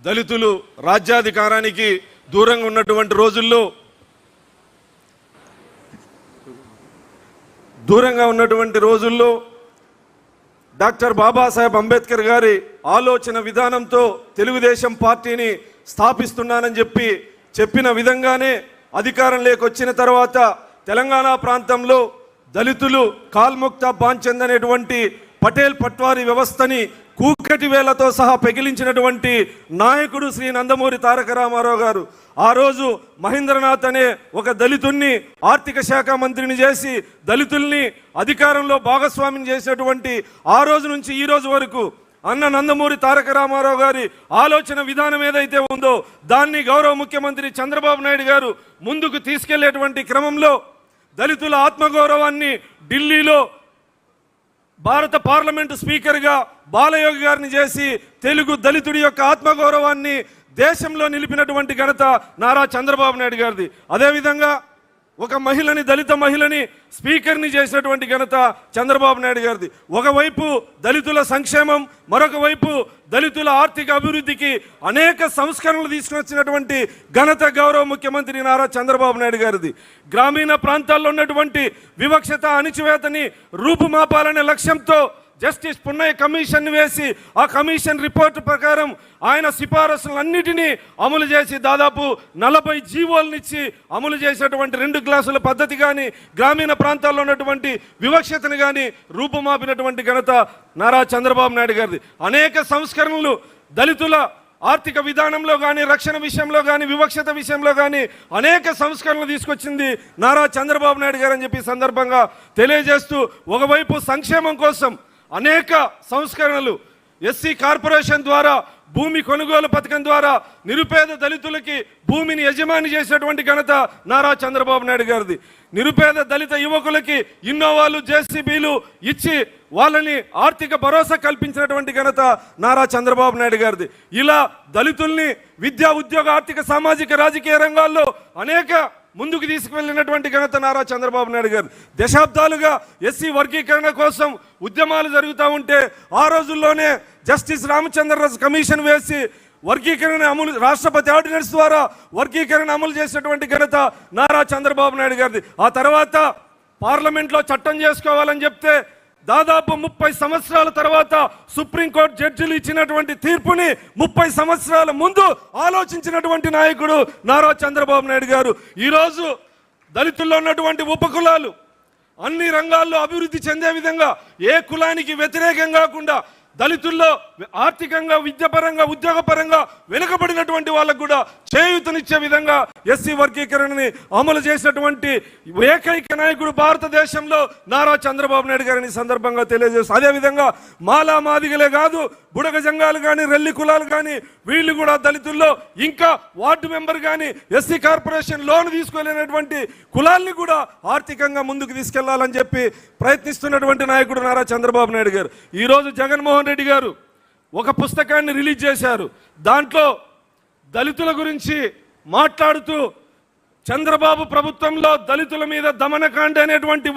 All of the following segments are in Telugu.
దళితులు రాజ్యాధికారానికి దూరంగా ఉన్నటువంటి రోజుల్లో డాక్టర్ బాబాసాహెబ్ అంబేద్కర్ గారి ఆలోచన విధానంతో తెలుగుదేశం పార్టీని స్థాపిస్తున్నానని చెప్పిన విధంగానే అధికారం లేకొచ్చిన తర్వాత తెలంగాణ ప్రాంతంలో దళితులు కాల్ముక్తా బాంచంద్ అనేటువంటి పటేల్ పట్వారీ వ్యవస్థని కూకటి వేలతో సహా పెగిలించినటువంటి నాయకుడు శ్రీ నందమూరి తారక రామారావు గారు ఆ రోజు మహేంద్రనాథ్ అనే ఒక దళితుణ్ణి ఆర్థిక శాఖ మంత్రిని చేసి దళితుల్ని అధికారంలో భాగస్వామ్యం చేసినటువంటి ఆ రోజు నుంచి ఈ రోజు వరకు అన్న నందమూరి తారక రామారావు గారి ఆలోచన విధానం ఏదైతే ఉందో దాన్ని గౌరవ ముఖ్యమంత్రి చంద్రబాబు నాయుడు గారు ముందుకు తీసుకెళ్లేటువంటి క్రమంలో దళితుల ఆత్మగౌరవాన్ని ఢిల్లీలో భారత పార్లమెంటు స్పీకర్గా బాలయోగి గారిని చేసి తెలుగు దళితుడి యొక్క ఆత్మగౌరవాన్ని దేశంలో నిలిపినటువంటి ఘనత నారా చంద్రబాబు నాయుడు గారిది. అదేవిధంగా ఒక మహిళని, దళిత మహిళని స్పీకర్ని చేసినటువంటి ఘనత చంద్రబాబు నాయుడు గారిది. ఒకవైపు దళితుల సంక్షేమం, మరొక వైపు దళితుల ఆర్థిక అభివృద్ధికి అనేక సంస్కరణలు తీసుకొచ్చినటువంటి ఘనత గౌరవ ముఖ్యమంత్రి నారా చంద్రబాబు నాయుడు గారిది. గ్రామీణ ప్రాంతాల్లో ఉన్నటువంటి వివక్షత, అణిచివేతని రూపుమాపాలనే లక్ష్యంతో జస్టిస్ పున్నయ్య కమిషన్ వేసి ఆ కమిషన్ రిపోర్టు ప్రకారం ఆయన సిఫారసులన్నిటినీ అమలు చేసి దాదాపు 40 జీవోలనిచ్చి అమలు చేసినటువంటి 2 క్లాసుల పద్ధతి కానీ, గ్రామీణ ప్రాంతాల్లో ఉన్నటువంటి వివక్షతను కానీ రూపుమాపినటువంటి ఘనత నారా చంద్రబాబు నాయుడు గారిది. అనేక సంస్కరణలు దళితుల ఆర్థిక విధానంలో కానీ, రక్షణ విషయంలో కానీ, వివక్షత విషయంలో కానీ అనేక సంస్కరణలు తీసుకొచ్చింది నారా చంద్రబాబు నాయుడు గారు అని చెప్పి సందర్భంగా తెలియజేస్తూ, ఒకవైపు సంక్షేమం కోసం అనేక సంస్కరణలు, ఎస్సీ కార్పొరేషన్ ద్వారా, భూమి కొనుగోలు పథకం ద్వారా నిరుపేద దళితులకి భూమిని యజమాని చేసినటువంటి ఘనత నారా చంద్రబాబు నాయుడు గారిది. నిరుపేద దళిత యువకులకి ఇన్నోవాలు, జేసీబీలు ఇచ్చి వాళ్ళని ఆర్థిక భరోసా కల్పించినటువంటి ఘనత నారా చంద్రబాబు నాయుడు గారిది. ఇలా దళితుల్ని విద్యా, ఉద్యోగ, ఆర్థిక, సామాజిక, రాజకీయ రంగాల్లో అనేక ముందుకు తీసుకువెళ్ళినటువంటి ఘనత నారా చంద్రబాబు నాయుడు గారు. దశాబ్దాలుగా ఎస్సీ వర్గీకరణ కోసం ఉద్యమాలు జరుగుతూ ఉంటే ఆ రోజుల్లోనే జస్టిస్ రామచంద్రరాజు కమిషన్ వేసి వర్గీకరణ అమలు, రాష్ట్రపతి ఆర్డినెన్స్ ద్వారా వర్గీకరణ అమలు చేసినటువంటి ఘనత నారా చంద్రబాబు నాయుడు గారిది. ఆ తర్వాత పార్లమెంట్లో చట్టం చేసుకోవాలని చెప్తే దాదాపు 30 సంవత్సరాల తర్వాత సుప్రీంకోర్టు జడ్జిలు ఇచ్చినటువంటి తీర్పుని 30 సంవత్సరాల ముందు ఆలోచించినటువంటి నాయకుడు నారా చంద్రబాబు నాయుడు గారు. ఈరోజు దళితుల్లో ఉన్నటువంటి ఉపకులాలు అన్ని రంగాల్లో అభివృద్ధి చెందే విధంగా, ఏ కులానికి వ్యతిరేకం కాకుండా దళితుల్లో ఆర్థికంగా, విద్యాపరంగా, ఉద్యోగపరంగా వెనుకబడినటువంటి వాళ్ళకు కూడా చేయూతనిచ్చే విధంగా ఎస్సీ వర్గీకరణని అమలు చేసినటువంటి ఏకైక నాయకుడు భారతదేశంలో నారా చంద్రబాబు నాయుడు గారిని సందర్భంగా తెలియజేస్తారు. అదేవిధంగా మాలా మాదిగలే కాదు, బుడగ జంగాలు కానీ, రెల్లి కులాలు కానీ వీళ్ళు కూడా దళితుల్లో ఇంకా వార్డు మెంబర్ కానీ, ఎస్సీ కార్పొరేషన్ లోన్ తీసుకోలేనటువంటి కులాల్ని కూడా ఆర్థికంగా ముందుకు తీసుకెళ్లాలని చెప్పి ప్రయత్నిస్తున్నటువంటి నాయకుడు నారా చంద్రబాబు నాయుడు గారు. ఈరోజు జగన్మోహన్ రెడ్డి గారు ఒక పుస్తకాన్ని రిలీజ్ చేశారు. దాంట్లో దళితుల గురించి మాట్లాడుతూ చంద్రబాబు ప్రభుత్వంలో దళితుల మీద దమనకాండ అనేటువంటి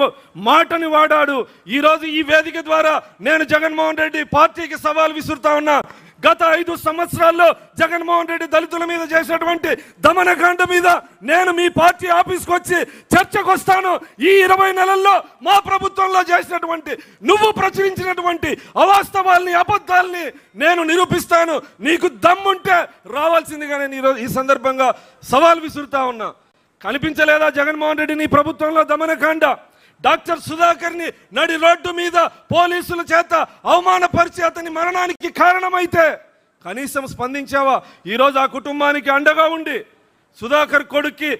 మాటని వాడాడు. ఈరోజు ఈ వేదిక ద్వారా నేను జగన్మోహన్ రెడ్డి పార్టీకి సవాల్ విసురుతా ఉన్నా. గత 5 సంవత్సరాల్లో జగన్మోహన్ రెడ్డి దళితుల మీద చేసినటువంటి దమనకాండ మీద నేను మీ పార్టీ ఆఫీస్కి వచ్చి చర్చకు వస్తాను. ఈ 20 నెలల్లో మా ప్రభుత్వంలో చేసినటువంటి, నువ్వు ప్రచురించినటువంటి అవాస్తవాల్ని, అబద్ధాలని నేను నిరూపిస్తాను. నీకు దమ్ముంటే రావాల్సిందిగా నేను ఈరోజు ఈ సందర్భంగా సవాల్ విసురుతా ఉన్నా. కనిపించలేదా జగన్మోహన్ రెడ్డి నీ ప్రభుత్వంలో దమనకాండ? డాక్టర్ సుధాకర్ని నడి రోడ్డు మీద పోలీసుల చేత అవమానపరిచి అతని మరణానికి కారణమైతే కనీసం స్పందించావా? ఈరోజు ఆ కుటుంబానికి అండగా ఉండి సుధాకర్ కొడుక్కి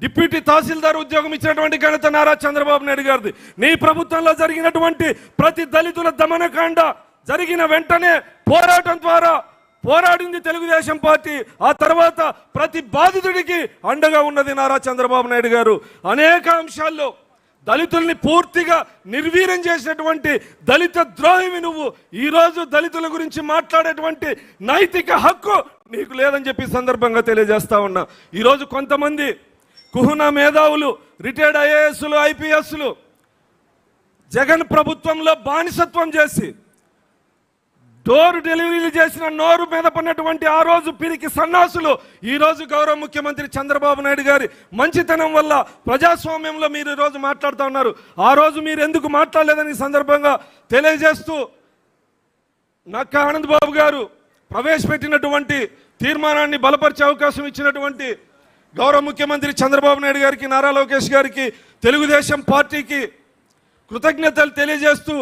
డిప్యూటీ తహసీల్దార్ ఉద్యోగం ఇచ్చినటువంటి ఘనత నారా చంద్రబాబు నాయుడు గారిది. నీ ప్రభుత్వంలో జరిగినటువంటి ప్రతి దళితుల దమనకాండ జరిగిన వెంటనే పోరాటం ద్వారా పోరాడింది తెలుగుదేశం పార్టీ. ఆ తర్వాత ప్రతి బాధితుడికి అండగా ఉన్నది నారా చంద్రబాబు నాయుడు గారు. అనేక అంశాల్లో దళితుల్ని పూర్తిగా నిర్వీర్యం చేసినటువంటి దళిత ద్రోహివి నువ్వు. ఈరోజు దళితుల గురించి మాట్లాడేటువంటి నైతిక హక్కు నీకు లేదని చెప్పి సందర్భంగా తెలియజేస్తా ఉన్నా. ఈరోజు కొంతమంది కుహున మేధావులు, రిటైర్డ్ ఐఏఎస్లు, ఐపీఎస్లు జగన్ ప్రభుత్వంలో బానిసత్వం చేసి డోర్ డెలివరీలు చేసిన నోరు మీద పడినటువంటి ఆ రోజు పిరికి సన్నాసులు ఈ రోజు గౌరవ ముఖ్యమంత్రి చంద్రబాబు నాయుడు గారి మంచితనం వల్ల ప్రజాస్వామ్యంలో మీరు ఈ రోజు మాట్లాడుతూ ఉన్నారు. ఆ రోజు మీరు ఎందుకు మాట్లాడలేదని సందర్భంగా తెలియజేస్తూ నక్కా ఆనంద్ బాబు గారు ప్రవేశపెట్టినటువంటి తీర్మానాన్ని బలపరిచే అవకాశం ఇచ్చినటువంటి గౌరవ ముఖ్యమంత్రి చంద్రబాబు నాయుడు గారికి, నారా లోకేష్ గారికి, తెలుగుదేశం పార్టీకి కృతజ్ఞతలు తెలియజేస్తూ